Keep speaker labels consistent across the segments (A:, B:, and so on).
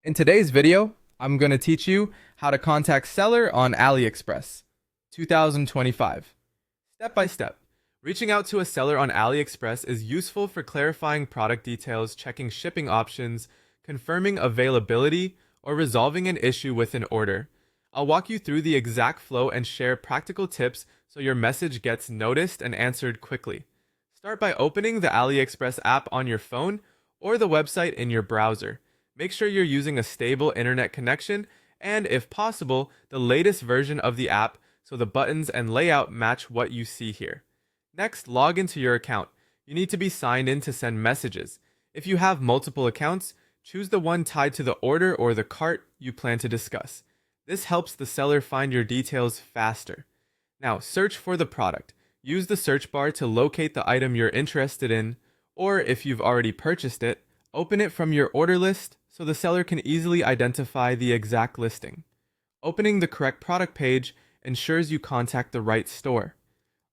A: In today's video, I'm going to teach you how to contact seller on AliExpress 2025. Step by step. Reaching out to a seller on AliExpress is useful for clarifying product details, checking shipping options, confirming availability, or resolving an issue with an order. I'll walk you through the exact flow and share practical tips so your message gets noticed and answered quickly. Start by opening the AliExpress app on your phone or the website in your browser. Make sure you're using a stable internet connection and, if possible, the latest version of the app so the buttons and layout match what you see here. Next, log into your account. You need to be signed in to send messages. If you have multiple accounts, choose the one tied to the order or the cart you plan to discuss. This helps the seller find your details faster. Now, search for the product. Use the search bar to locate the item you're interested in, or if you've already purchased it, open it from your order list so the seller can easily identify the exact listing. Opening the correct product page ensures you contact the right store.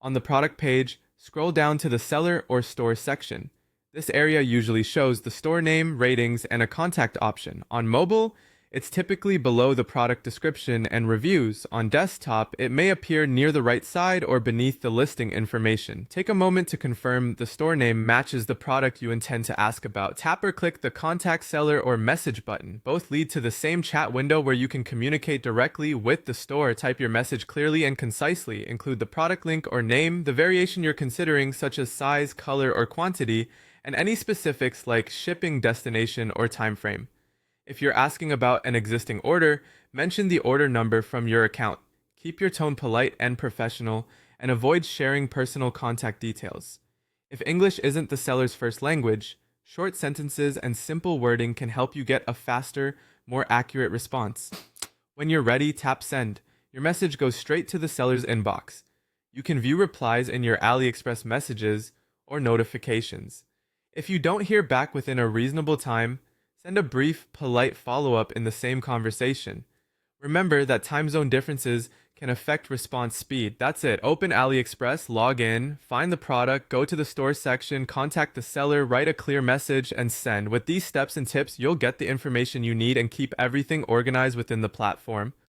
A: On the product page, scroll down to the seller or store section. This area usually shows the store name, ratings, and a contact option. On mobile, it's typically below the product description and reviews. On desktop, it may appear near the right side or beneath the listing information. Take a moment to confirm the store name matches the product you intend to ask about. Tap or click the Contact Seller or Message button. Both lead to the same chat window where you can communicate directly with the store. Type your message clearly and concisely. Include the product link or name, the variation you're considering, such as size, color, or quantity, and any specifics like shipping destination or time frame. If you're asking about an existing order, mention the order number from your account. Keep your tone polite and professional, and avoid sharing personal contact details. If English isn't the seller's first language, short sentences and simple wording can help you get a faster, more accurate response. When you're ready, tap send. Your message goes straight to the seller's inbox. You can view replies in your AliExpress messages or notifications. If you don't hear back within a reasonable time, send a brief, polite follow-up in the same conversation. Remember that time zone differences can affect response speed. That's it. Open AliExpress, log in, find the product, go to the store section, contact the seller, write a clear message, and send. With these steps and tips, you'll get the information you need and keep everything organized within the platform.